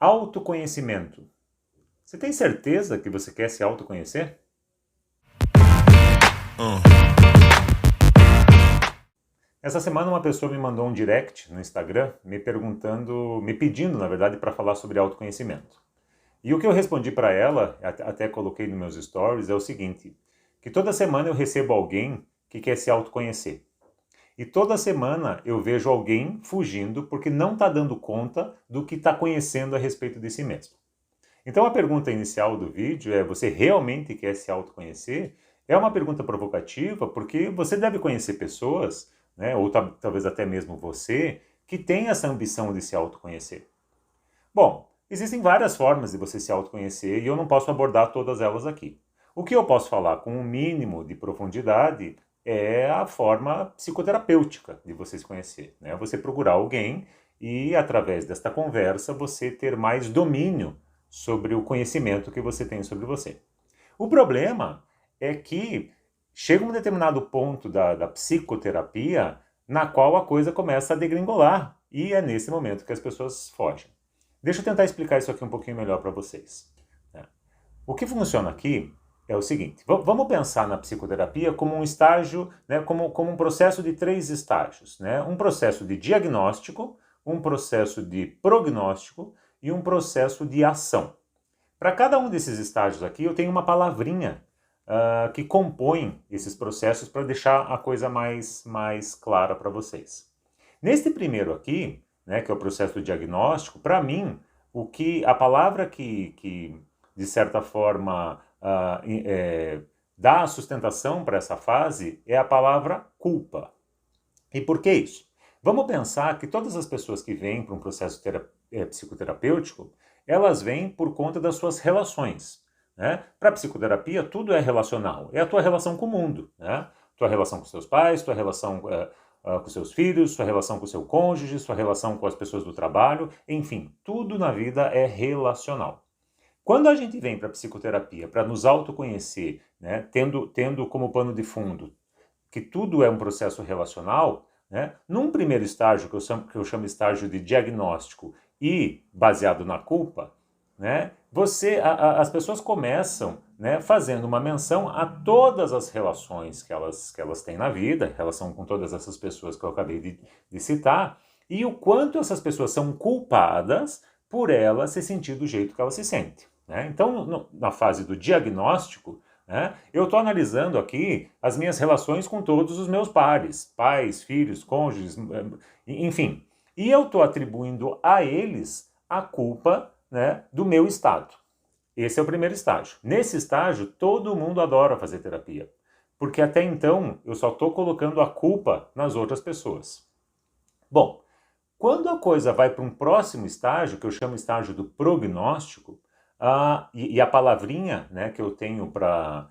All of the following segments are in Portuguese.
Autoconhecimento. Você tem certeza que você quer se autoconhecer? Essa semana uma pessoa me mandou um direct no Instagram me pedindo, na verdade, para falar sobre autoconhecimento. E o que eu respondi para ela, até coloquei nos meus stories, é o seguinte, que toda semana eu recebo alguém que quer se autoconhecer. E toda semana eu vejo alguém fugindo porque não está dando conta do que está conhecendo a respeito de si mesmo. Então a pergunta inicial do vídeo é: você realmente quer se autoconhecer? É uma pergunta provocativa porque você deve conhecer pessoas, né, ou talvez até mesmo você, que tem essa ambição de se autoconhecer. Bom, existem várias formas de você se autoconhecer e eu não posso abordar todas elas aqui. O que eu posso falar com um mínimo de profundidade é a forma psicoterapêutica de você se conhecer, né? Você procurar alguém e, através desta conversa, você ter mais domínio sobre o conhecimento que você tem sobre você. O problema é que chega um determinado ponto da psicoterapia na qual a coisa começa a degringolar e é nesse momento que as pessoas fogem. Deixa eu tentar explicar isso aqui um pouquinho melhor para vocês. O que funciona aqui é o seguinte, vamos pensar na psicoterapia como um estágio, né, como um processo de 3 estágios. Né? Um processo de diagnóstico, um processo de prognóstico e um processo de ação. Para cada um desses estágios aqui, eu tenho uma palavrinha que compõe esses processos para deixar a coisa mais clara para vocês. Neste primeiro aqui, né, que é o processo do diagnóstico, para mim, a palavra que de certa forma, dá a sustentação para essa fase é a palavra culpa. E por que isso? Vamos pensar que todas as pessoas que vêm para um processo psicoterapêutico, elas vêm por conta das suas relações. Né? Para a psicoterapia, tudo é relacional. É a tua relação com o mundo. Né? Tua relação com seus pais, tua relação com seus filhos, sua relação com o seu cônjuge, sua relação com as pessoas do trabalho, enfim, tudo na vida é relacional. Quando a gente vem para a psicoterapia para nos autoconhecer, né, tendo como pano de fundo que tudo é um processo relacional, né, num primeiro estágio, que eu chamo estágio de diagnóstico e baseado na culpa, né, as pessoas começam, né, fazendo uma menção a todas as relações que elas têm na vida, relação com todas essas pessoas que eu acabei de citar, e o quanto essas pessoas são culpadas por ela se sentir do jeito que ela se sente. Né? Então, na fase do diagnóstico, né, eu estou analisando aqui as minhas relações com todos os meus pares, pais, filhos, cônjuges, enfim. E eu estou atribuindo a eles a culpa, né, do meu estado. Esse é o primeiro estágio. Nesse estágio, todo mundo adora fazer terapia, porque até então eu só estou colocando a culpa nas outras pessoas. Bom, quando a coisa vai para um próximo estágio, que eu chamo estágio do prognóstico, e a palavrinha, né, que eu tenho para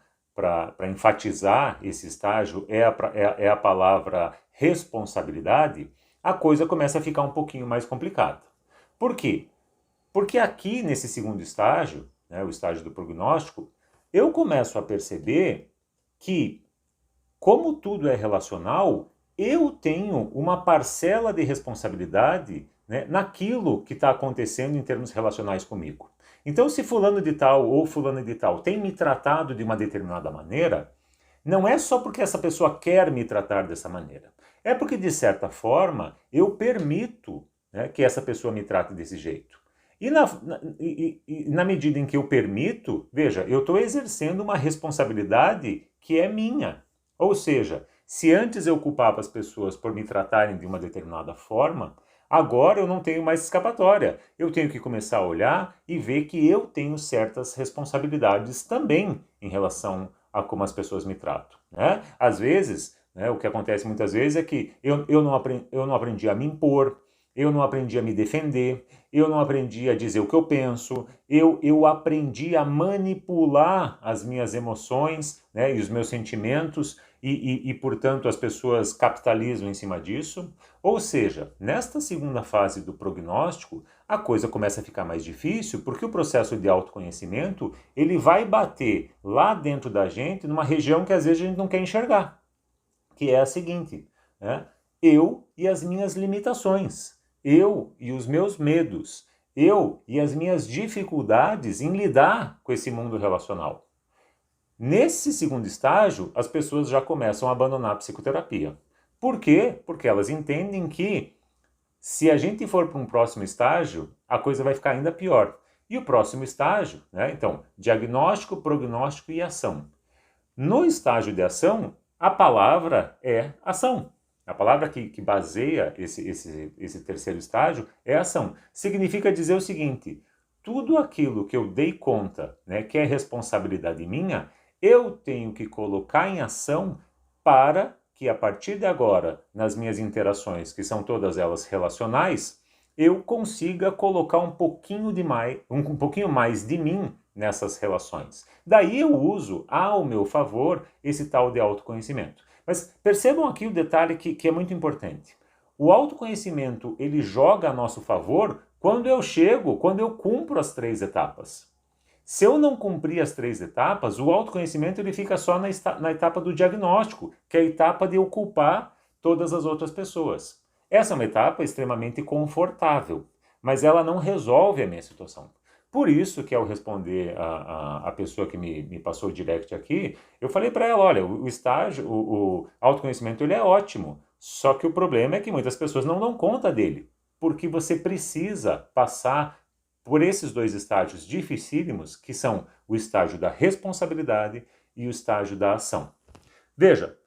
enfatizar esse estágio é a palavra responsabilidade, a coisa começa a ficar um pouquinho mais complicada. Por quê? Porque aqui nesse segundo estágio, né, o estágio do prognóstico, eu começo a perceber que, como tudo é relacional, eu tenho uma parcela de responsabilidade, né, naquilo que está acontecendo em termos relacionais comigo. Então, se fulano de tal ou fulano de tal tem me tratado de uma determinada maneira, não é só porque essa pessoa quer me tratar dessa maneira. É porque, de certa forma, eu permito, né, que essa pessoa me trate desse jeito. E na medida em que eu permito, veja, eu estou exercendo uma responsabilidade que é minha. Ou seja, se antes eu culpava as pessoas por me tratarem de uma determinada forma, agora eu não tenho mais escapatória. Eu tenho que começar a olhar e ver que eu tenho certas responsabilidades também em relação a como as pessoas me tratam. Né? Às vezes, né, o que acontece muitas vezes é que eu não aprendi a me impor, eu não aprendi a me defender, eu não aprendi a dizer o que eu penso, eu aprendi a manipular as minhas emoções, né, e os meus sentimentos e, portanto, as pessoas capitalizam em cima disso. Ou seja, nesta segunda fase do prognóstico, a coisa começa a ficar mais difícil porque o processo de autoconhecimento ele vai bater lá dentro da gente numa região que às vezes a gente não quer enxergar, que é a seguinte, né? Eu e as minhas limitações. Eu e os meus medos, eu e as minhas dificuldades em lidar com esse mundo relacional. Nesse segundo estágio, as pessoas já começam a abandonar a psicoterapia. Por quê? Porque elas entendem que se a gente for para um próximo estágio, a coisa vai ficar ainda pior. E o próximo estágio, né? Então, diagnóstico, prognóstico e ação. No estágio de ação, a palavra é ação. A palavra que baseia esse terceiro estágio é ação. Significa dizer o seguinte: tudo aquilo que eu dei conta, né, que é responsabilidade minha, eu tenho que colocar em ação para que a partir de agora, nas minhas interações, que são todas elas relacionais, eu consiga colocar um pouquinho mais de mim nessas relações. Daí eu uso ao meu favor esse tal de autoconhecimento. Mas percebam aqui o detalhe que é muito importante. O autoconhecimento, ele joga a nosso favor quando eu cumpro as 3 etapas. Se eu não cumprir as 3 etapas, o autoconhecimento ele fica só na etapa do diagnóstico, que é a etapa de eu culpar todas as outras pessoas. Essa é uma etapa extremamente confortável, mas ela não resolve a minha situação. Por isso que ao responder a pessoa que me passou o direct aqui, eu falei para ela, olha, o autoconhecimento ele é ótimo, só que o problema é que muitas pessoas não dão conta dele, porque você precisa passar por esses 2 estágios dificílimos, que são o estágio da responsabilidade e o estágio da ação. Veja,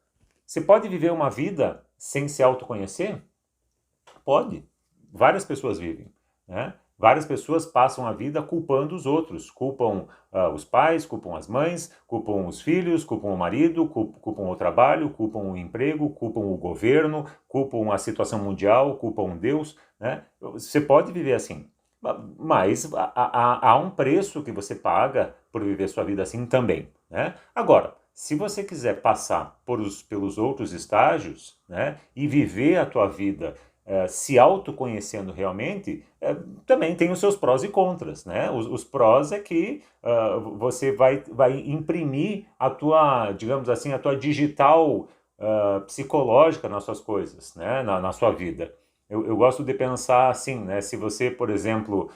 você pode viver uma vida sem se autoconhecer? Pode. Várias pessoas vivem, né? Várias pessoas passam a vida culpando os outros, culpam os pais, culpam as mães, culpam os filhos, culpam o marido, culpam o trabalho, culpam o emprego, culpam o governo, culpam a situação mundial, culpam Deus, né? Você pode viver assim. Mas há um preço que você paga por viver sua vida assim também, né? Agora, se você quiser passar pelos outros estágios, né, e viver a tua vida se autoconhecendo realmente, também tem os seus prós e contras, né? Os prós é que você vai imprimir a tua, digamos assim, a tua digital psicológica nas suas coisas, né, na sua vida. Eu gosto de pensar assim, né? Se você, por exemplo,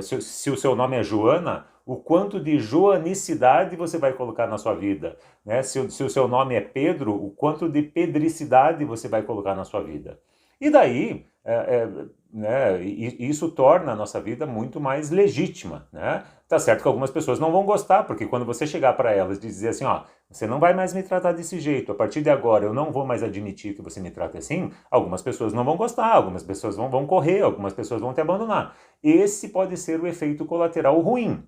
se o seu nome é Joana, o quanto de joanicidade você vai colocar na sua vida, né? Se o seu nome é Pedro, o quanto de pedricidade você vai colocar na sua vida. E daí, né, isso torna a nossa vida muito mais legítima, né? Tá certo que algumas pessoas não vão gostar, porque quando você chegar para elas e dizer assim, ó, você não vai mais me tratar desse jeito, a partir de agora eu não vou mais admitir que você me trate assim, algumas pessoas não vão gostar, algumas pessoas vão correr, algumas pessoas vão te abandonar. Esse pode ser o efeito colateral ruim.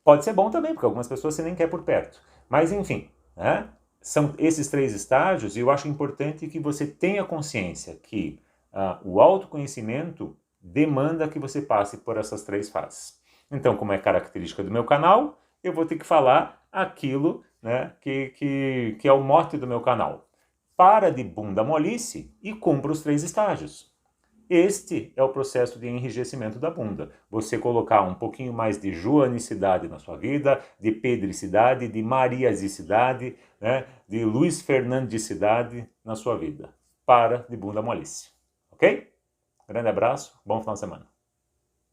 Pode ser bom também, porque algumas pessoas você nem quer por perto. Mas enfim, né? São esses 3 estágios e eu acho importante que você tenha consciência que o autoconhecimento demanda que você passe por essas 3 fases. Então, como é característica do meu canal, eu vou ter que falar aquilo, né, que é o mote do meu canal. Para de bunda molice e cumpra os 3 estágios. Este é o processo de enrijecimento da bunda. Você colocar um pouquinho mais de joanicidade na sua vida, de pedricidade, de mariasicidade, né, de Luiz Fernandicidade na sua vida. Para de bunda molice. Ok? Grande abraço, bom final de semana.